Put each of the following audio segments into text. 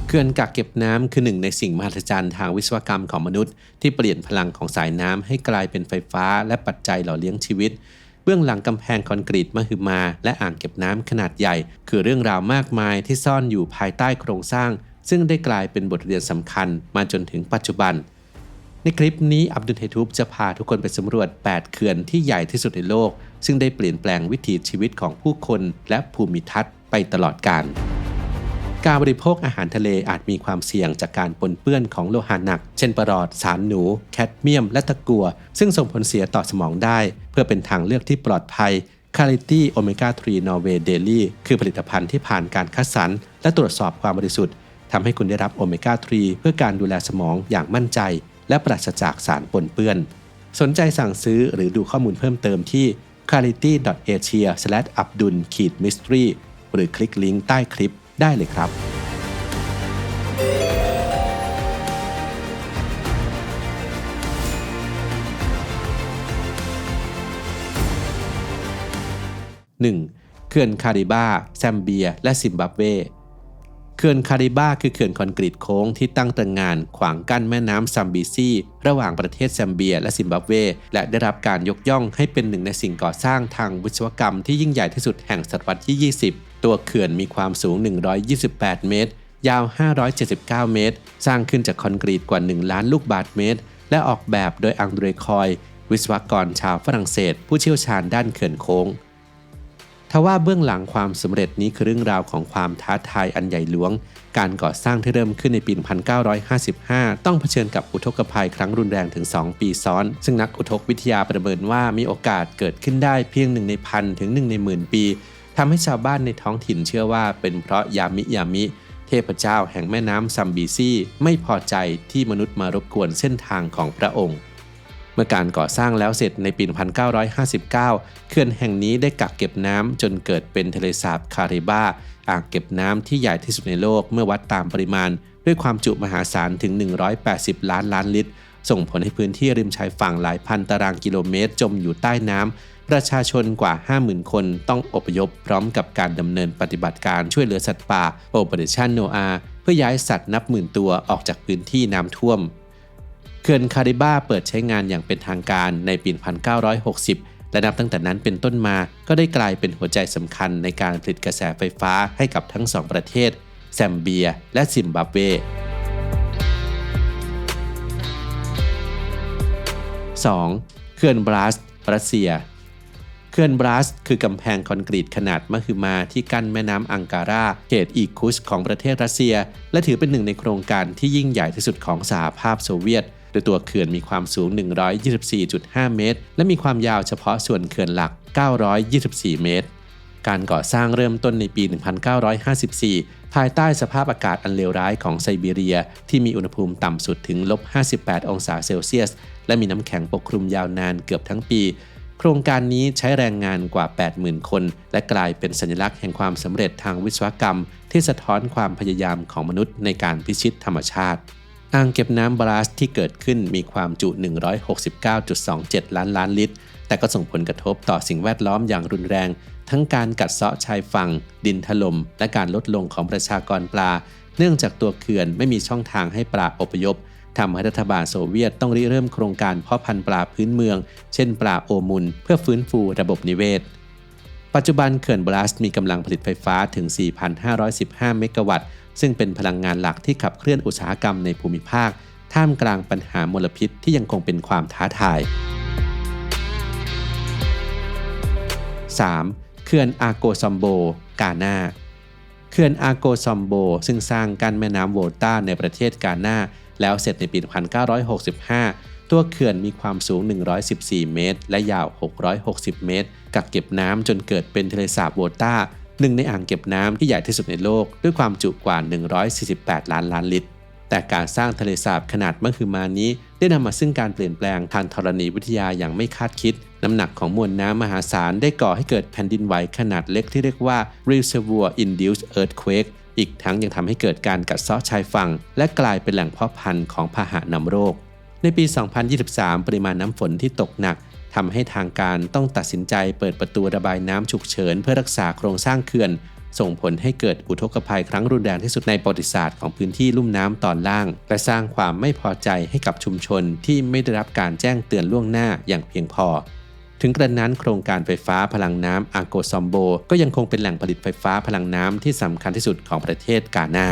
เขื่อนกักเก็บน้ำคือหนึ่งในสิ่งมหัศจรรย์ทางวิศวกรรมของมนุษย์ที่เปลี่ยนพลังของสายน้ำให้กลายเป็นไฟฟ้าและปัจจัยหล่อเลี้ยงชีวิตเบื้องหลังกำแพงคอนกรีตมหึมาและอ่างเก็บน้ำขนาดใหญ่คือเรื่องราวมากมายที่ซ่อนอยู่ภายใต้โครงสร้างซึ่งได้กลายเป็นบทเรียนสำคัญมาจนถึงปัจจุบันในคลิปนี้อับดุลเฮทูบจะพาทุกคนไปสำรวจ8เขื่อนที่ใหญ่ที่สุดในโลกซึ่งได้เปลี่ยนแปลงวิถีชีวิตของผู้คนและภูมิทัศน์ไปตลอดกาลการบริโภคอาหารทะเลอาจมีความเสี่ยงจากการปนเปื้อนของโลหะหนักเช่นปรอดสารหนูแคดเมียมและตะกั่วซึ่งส่งผลเสียต่อสมองได้เพื่อเป็นทางเลือกที่ปลอดภัย Quality Omega 3 Norway Daily คือผลิตภัณฑ์ที่ผ่านการคัดสรรและตรวจสอบความบริสุทธิ์ทำให้คุณได้รับโอเมก้า 3 เพื่อการดูแลสมองอย่างมั่นใจและปราศจากสารปนเปื้อนสนใจสั่งซื้อหรือดูข้อมูลเพิ่มเติมที่ quality.asia/abdul-mystery หรือคลิกลิงก์ใต้คลิปได้เลยครับ1. เขื่อนคาริบาแซมเบียและซิมบับเวเขื่อนคาริบาคือเขื่อนคอนกรีตโค้งที่ตั้งตระหง่านขวางกั้นแม่น้ำซัมบีซีระหว่างประเทศแซมเบียและซิมบับเวและได้รับการยกย่องให้เป็นหนึ่งในสิ่งก่อสร้างทางวิศวกรรมที่ยิ่งใหญ่ที่สุดแห่งศตวรรษที่ 20ตัวเขื่อนมีความสูง128เมตรยาว579เมตรสร้างขึ้นจากคอนกรีตกว่า1ล้านลูกบาศก์เมตรและออกแบบโดยอังเดรคอยวิศวกรชาวฝรั่งเศสผู้เชี่ยวชาญด้านเขื่อนโค้งทว่าเบื้องหลังความสำเร็จนี้คือเรื่องราวของความท้าทายอันใหญ่หลวงการก่อสร้างที่เริ่มขึ้นในปี 1955 ต้องเผชิญกับอุทกภัยครั้งรุนแรงถึง 2 ปีซ้อนซึ่งนักอุทกวิทยาประเมินว่ามีโอกาสเกิดขึ้นได้เพียง1ในพันถึง1ในหมื่นปีทำให้ชาวบ้านในท้องถิ่นเชื่อว่าเป็นเพราะยามิเทพเจ้าแห่งแม่น้ำซัมบีซีไม่พอใจที่มนุษย์มารบกวนเส้นทางของพระองค์เมื่อการก่อสร้างแล้วเสร็จในปี 1959 เขื่อนแห่งนี้ได้กักเก็บน้ำจนเกิดเป็นทะเลสาบคาริบาอ่างเก็บน้ำที่ใหญ่ที่สุดในโลกเมื่อวัดตามปริมาณด้วยความจุมหาศาลถึง180ล้านล้านลิตรส่งผลให้พื้นที่ริมชายฝั่งหลายพันตารางกิโลเมตรจมอยู่ใต้น้ำประชาชนกว่า 50,000 คนต้องอพยพพร้อมกับการดำเนินปฏิบัติการช่วยเหลือสัตว์ป่า Operation Noah เพื่อย้ายสัตว์นับหมื่นตัวออกจากพื้นที่น้ำท่วมเขื่อนคาริบาเปิดใช้งานอย่างเป็นทางการในปี 1960 และนับตั้งแต่นั้นเป็นต้นมาก็ได้กลายเป็นหัวใจสำคัญในการผลิตกระแสไฟฟ้าให้กับทั้งสองประเทศแซมเบียและซิมบับเว 2. เขื่อนบรัสรัสเซียเขื่อนบรัสคือกำแพงคอนกรีตขนาดมหึมาที่กั้นแม่น้ำอังการาเขตอีคุชของประเทศรัสเซียและถือเป็นหนึ่งในโครงการที่ยิ่งใหญ่ที่สุดของสหภาพโซเวียตโดยตัวเขื่อนมีความสูง 124.5 เมตรและมีความยาวเฉพาะส่วนเขื่อนหลัก 924 เมตรการก่อสร้างเริ่มต้นในปี 1954 ภายใต้สภาพอากาศอันเลวร้ายของไซบีเรียที่มีอุณหภูมิต่ำสุดถึง -58 องศาเซลเซียสและมีน้ำแข็งปกคลุมยาวนานเกือบทั้งปีโครงการนี้ใช้แรงงานกว่า 80,000 คนและกลายเป็นสัญลักษณ์แห่งความสำเร็จทางวิศวกรรมที่สะท้อนความพยายามของมนุษย์ในการพิชิตธรรมชาติอ่างเก็บน้ำบรัสที่เกิดขึ้นมีความจุ 169.27 ล้านล้านลิตรแต่ก็ส่งผลกระทบต่อสิ่งแวดล้อมอย่างรุนแรงทั้งการกัดเซาะชายฝั่งดินถล่มและการลดลงของประชากรปลาเนื่องจากตัวเขื่อนไม่มีช่องทางให้ปลาอพยพทำให้รัฐบาลโซเวียตต้องริเริ่มโครงการเพาะพันธุ์ปลาพื้นเมืองเช่นปลาโอมุนเพื่อฟื้นฟูระบบนิเวศปัจจุบันเขื่อนบรัสมีกำลังผลิตไฟฟ้าถึง 4,515 เมกะวัตต์ซึ่งเป็นพลังงานหลักที่ขับเคลื่อนอุตสาหกรรมในภูมิภาคท่ามกลางปัญหามลพิษที่ยังคงเป็นความท้าทาย 3. เขื่อนอาโกซอมโบกานาเขื่อนอาโกซอมโบซึ่งสร้างกั้นแม่น้ำโวลตาในประเทศกานาแล้วเสร็จในปี 1965 ตัวเขื่อนมีความสูง 114 เมตรและยาว 660 เมตรกักเก็บน้ำจนเกิดเป็นทะเลสาบโวลตาหนึ่งในอ่างเก็บน้ำที่ใหญ่ที่สุดในโลกด้วยความจุกว่า 148 ล้านล้านลิตรแต่การสร้างทะเลสาบขนาดมหึมานี้ได้นำมาซึ่งการเปลี่ยนแปลงทางธรณีวิทยาอย่างไม่คาดคิดน้ำหนักของมวลน้ำมหาศาลได้ก่อให้เกิดแผ่นดินไหวขนาดเล็กที่เรียกว่า Reservoir Induced Earthquake อีกทั้งยังทำให้เกิดการกัดเซาะชายฝั่งและกลายเป็นแหล่งเพาะพันธุ์ของพาหะนำโรคในปี 2023 ปริมาณน้ำฝนที่ตกหนักทำให้ทางการต้องตัดสินใจเปิดประตูระบายน้ำฉุกเฉินเพื่อรักษาโครงสร้างเขื่อน ส่งผลให้เกิดอุทกภัยครั้งรุนแรงที่สุดในประวัติศาสตร์ของพื้นที่ลุ่มน้ำตอนล่างและสร้างความไม่พอใจให้กับชุมชนที่ไม่ได้รับการแจ้งเตือนล่วงหน้าอย่างเพียงพอถึงกระนั้นโครงการไฟฟ้าพลังน้ำอาโกซอมโบก็ยังคงเป็นแหล่งผลิตไฟฟ้าพลังน้ำที่สำคัญที่สุดของประเทศกานา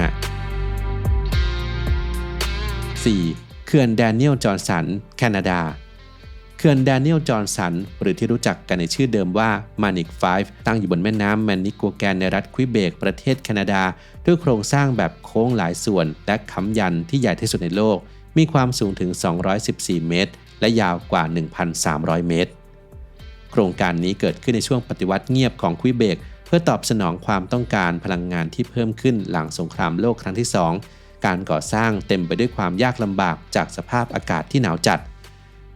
4. เขื่อนแดเนียลจอห์นสันแคนาดาเขื่อนแดเนียลจอห์นสันหรือที่รู้จักกันในชื่อเดิมว่ามานิก5ตั้งอยู่บนแม่น้ำแมนนิโกแกนในรัฐควิเบกประเทศแคนาดาด้วยโครงสร้างแบบโค้งหลายส่วนและค้ำยันที่ใหญ่ที่สุดในโลกมีความสูงถึง214เมตรและยาวกว่า 1,300 เมตรโครงการนี้เกิดขึ้นในช่วงปฏิวัติเงียบของควิเบกเพื่อตอบสนองความต้องการพลังงานที่เพิ่มขึ้นหลังสงครามโลกครั้งที่2การก่อสร้างเต็มไปด้วยความยากลำบากจากสภาพอากาศที่หนาวจัด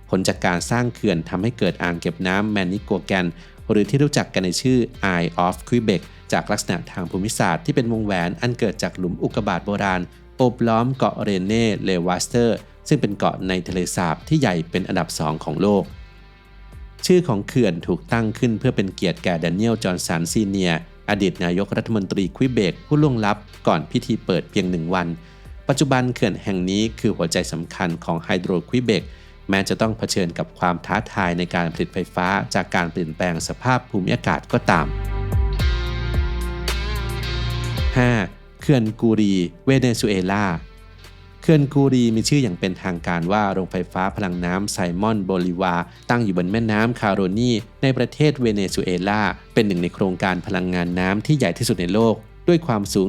ผลจากการสร้างเขื่อนทำให้เกิดอ่างเก็บน้ำแมนนิโกแกนหรือที่รู้จักกันในชื่อ Eye of Quebec จากลักษณะทางภูมิศาสตร์ที่เป็นวงแหวนอันเกิดจากหลุมอุกกาบาตโบราณโอบล้อมเกาะเรเน่เลวัสเตอร์ซึ่งเป็นเกาะในทะเลสาบที่ใหญ่เป็นอันดับ2ของโลกชื่อของเขื่อนถูกตั้งขึ้นเพื่อเป็นเกียรติแก่แดเนียลจอห์นสันซีเนียร์อดีตนายกรัฐมนตรีควิเบกผู้ล่วงลับก่อนพิธีเปิดเพียง1 วันปัจจุบันเขื่อนแห่งนี้คือหัวใจสำคัญของไฮโดรควิเบกแม้จะต้องเผชิญกับความท้าทายในการผลิตไฟฟ้าจากการเปลี่ยนแปลงสภาพภูมิอากาศก็ตาม 5. เขื่อนกูรีเวเนซุเอลาเขื่อนกูรีมีชื่ออย่างเป็นทางการว่าโรงไฟฟ้าพลังน้ำไซมอนโบลิวาตั้งอยู่บนแม่น้ำคาโรนีในประเทศเวเนซุเอลาเป็นหนึ่งในโครงการพลังงานน้ำที่ใหญ่ที่สุดในโลกด้วยความสูง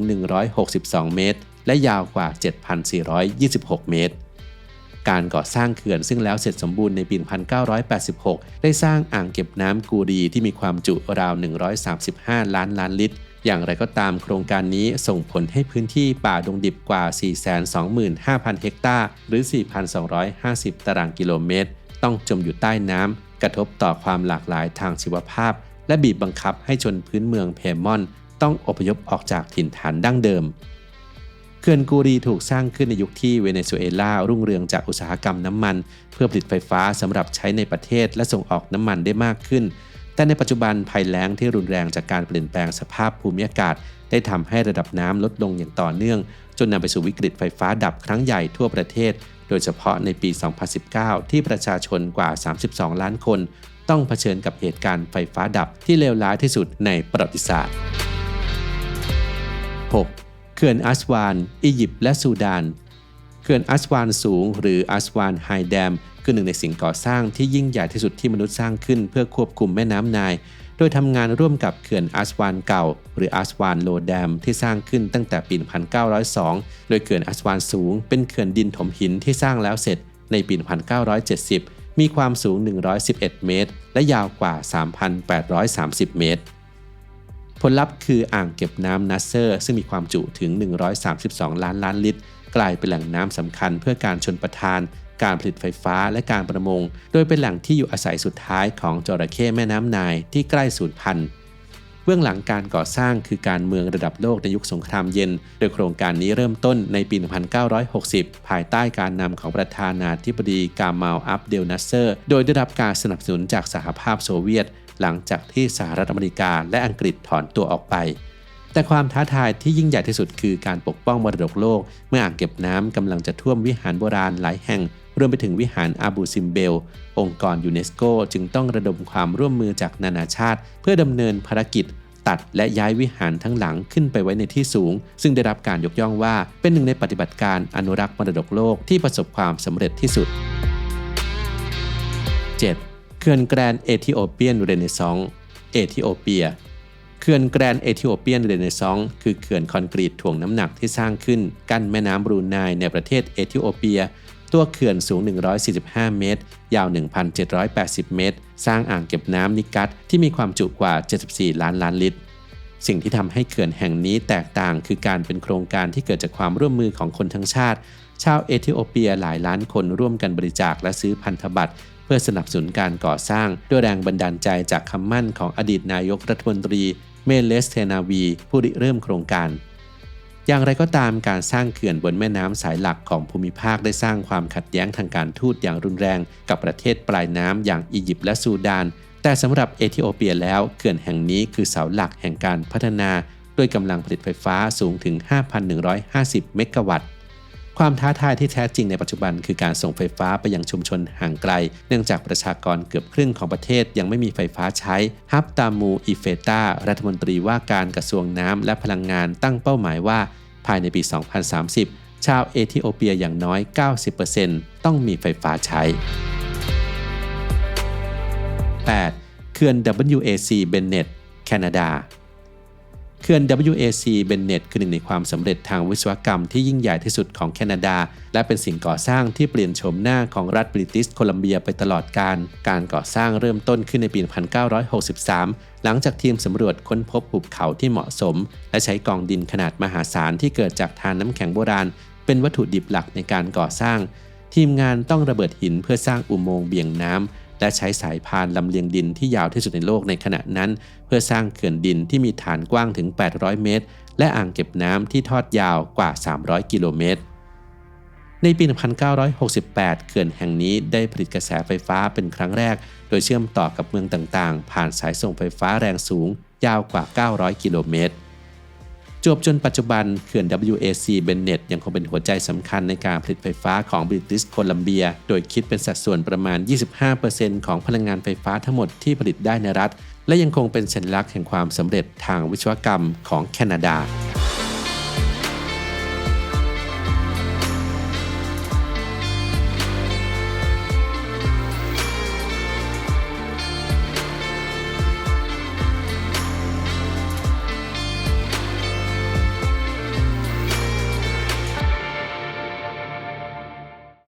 162เมตรและยาวกว่า 7,426 เมตรการก่อสร้างเขื่อนซึ่งแล้วเสร็จสมบูรณ์ในปี 1986 ได้สร้างอ่างเก็บน้ำกูรีที่มีความจุราว135 ล้านล้านลิตรอย่างไรก็ตามโครงการนี้ส่งผลให้พื้นที่ป่าดงดิบกว่า 425,000 เฮกตาร์หรือ 4,250 ตารางกิโลเมตรต้องจมอยู่ใต้น้ำกระทบต่อความหลากหลายทางชีวภาพและบีบบังคับให้ชนพื้นเมืองเพมอนต้องอพยพออกจากถิ่นฐานดั้งเดิมเขื่อนกูรีถูกสร้างขึ้นในยุคที่เวเนซุเอลารุ่งเรืองจากอุตสาหกรรมน้ำมันเพื่อผลิตไฟฟ้าสำหรับใช้ในประเทศและส่งออกน้ำมันได้มากขึ้นแต่ในปัจจุบันภัยแล้งที่รุนแรงจากการเปลี่ยนแปลงสภาพภูมิอากาศได้ทำให้ระดับน้ำลดลงอย่างต่อเนื่องจนนำไปสู่วิกฤตไฟฟ้าดับครั้งใหญ่ทั่วประเทศโดยเฉพาะในปี 2019 ที่ประชาชนกว่า 32 ล้านคนต้องเผชิญกับเหตุการณ์ไฟฟ้าดับที่เลวร้ายที่สุดในประวัติศาสตร์ 6. เขื่อนอัสวานอียิปต์และซูดานเขื่อนอัสวานสูงหรืออัสวานไฮแดมคือหนึ่งในสิ่งก่อสร้างที่ยิ่งใหญ่ที่สุดที่มนุษย์สร้างขึ้นเพื่อควบคุมแม่น้ำไนล์โดยทำงานร่วมกับเขื่อนอัสวานเก่าหรืออัสวานโลแดมที่สร้างขึ้นตั้งแต่ปี 1902 โดยเขื่อนอัสวานสูงเป็นเขื่อนดินถมหินที่สร้างแล้วเสร็จในปี 1970 มีความสูง 111 เมตรและยาวกว่า 3,830 เมตรผลลัพธ์คืออ่างเก็บน้ำนัสเซอร์ซึ่งมีความจุถึง132 ล้านล้านลิตรกลายเป็นแหล่งน้ำสำคัญเพื่อการชลประทานการผลิตไฟฟ้าและการประมงโดยเป็นแหล่งที่อยู่อาศัยสุดท้ายของจระเข้แม่น้ำไนล์ที่ใกล้สูญพันธุ์เบื้องหลังการก่อสร้างคือการเมืองระดับโลกในยุคสงครามเย็นโดยโครงการนี้เริ่มต้นในปี 1960 ภายใต้การนำของประธานาธิบดีกามาล อับเดล นัสเซอร์โดยได้รับการสนับสนุนจากสหภาพโซเวียตหลังจากที่สหรัฐอเมริกาและอังกฤษถอนตัวออกไปแต่ความท้าทายที่ยิ่งใหญ่ที่สุดคือการปกป้องมรดกโลกเมื่ออ่างเก็บน้ำกำลังจะท่วมวิหารโบราณหลายแห่งรวมไปถึงวิหารอาบูซิมเบลองค์กรยูเนสโกจึงต้องระดมความร่วมมือจากนานาชาติเพื่อดำเนินภารกิจตัดและย้ายวิหารทั้งหลังขึ้นไปไว้ในที่สูงซึ่งได้รับการยกย่องว่าเป็นหนึ่งในปฏิบัติการอนุรักษ์มรดกโลกที่ประสบความสำเร็จที่สุด 7. เขื่อนแกรนด์เอธิโอเปียนเรเนซองส์เอธิโอเปียเขื่อนแกรนด์เอธิโอเปียนเรเนซองส์คือเขื่อนคอนกรีตถ่วงน้ำหนักที่สร้างขึ้นกั้นแม่น้ำบรูไนในประเทศเอธิโอเปียตัวเขื่อนสูง145เมตรยาว 1,780 เมตรสร้างอ่างเก็บน้ำนิกัตที่มีความจุกว่า74ล้านล้านลิตรสิ่งที่ทำให้เขื่อนแห่งนี้แตกต่างคือการเป็นโครงการที่เกิดจากความร่วมมือของคนทั้งชาติชาวเอธิโอเปียหลายล้านคนร่วมกันบริจาคและซื้อพันธบัตรเพื่อสนับสนุนการก่อสร้างด้วยแรงบันดาลใจจากคำมั่นของอดีตนายกรัฐมนตรีเมเลสเทนาวีผู้ริเริ่มโครงการอย่างไรก็ตามการสร้างเขื่อนบนแม่น้ำสายหลักของภูมิภาคได้สร้างความขัดแย้งทางการทูตอย่างรุนแรงกับประเทศปลายน้ำอย่างอียิปต์และซูดานแต่สำหรับเอธิโอเปียแล้วเขื่อนแห่งนี้คือเสาหลักแห่งการพัฒนาโ ด้วยกำลังผลิตไฟฟ้าสูงถึง 5,150 เมกะวัตต์ความท้าทายที่แท้จริงในปัจจุบันคือการส่งไฟฟ้าไปยังชุมชนห่างไกลเนื่องจากประชากรเกือบครึ่งของประเทศยังไม่มีไฟฟ้าใช้ฮับตามูอิเฟตารัฐมนตรีว่าการกระทรวงน้ำและพลังงานตั้งเป้าหมายว่าภายในปี 2030 ชาวเอธิโอเปียอย่างน้อย 90% ต้องมีไฟฟ้าใช้ 8. เขื่อน WAC Bennett แคนาดาเขื่อน WAC Bennett คือหนึ่งในความสำเร็จทางวิศวกรรมที่ยิ่งใหญ่ที่สุดของแคนาดาและเป็นสิ่งก่อสร้างที่เปลี่ยนโฉมหน้าของรัฐบริติชโคลัมเบียไปตลอดกาลการก่อสร้างเริ่มต้นขึ้นในปี 1963 หลังจากทีมสำรวจค้นพบหุบเขาที่เหมาะสมและใช้กองดินขนาดมหาศาลที่เกิดจากธารน้ำแข็งโบราณเป็นวัตถุดิบหลักในการก่อสร้างทีมงานต้องระเบิดหินเพื่อสร้างอุโมงค์เบี่ยงน้ำและใช้สายพานลำเลียงดินที่ยาวที่สุดในโลกในขณะนั้นเพื่อสร้างเขื่อนดินที่มีฐานกว้างถึง 800 เมตรและอ่างเก็บน้ำที่ทอดยาวกว่า 300 กิโลเมตรในปี 1968 เขื่อนแห่งนี้ได้ผลิตกระแสไฟฟ้าเป็นครั้งแรกโดยเชื่อมต่อกับเมืองต่างๆผ่านสายส่งไฟฟ้าแรงสูงยาวกว่า 900 กิโลเมตรจวบจนปัจจุบันเขื่อน WAC Bennett ยังคงเป็นหัวใจสำคัญในการผลิตไฟฟ้าของบริติชโคลัมเบียโดยคิดเป็นสัดส่วนประมาณ 25% ของพลังงานไฟฟ้าทั้งหมดที่ผลิตได้ในรัฐและยังคงเป็นสัญลักษณ์แห่งความสำเร็จทางวิศวกรรมของแคนาดา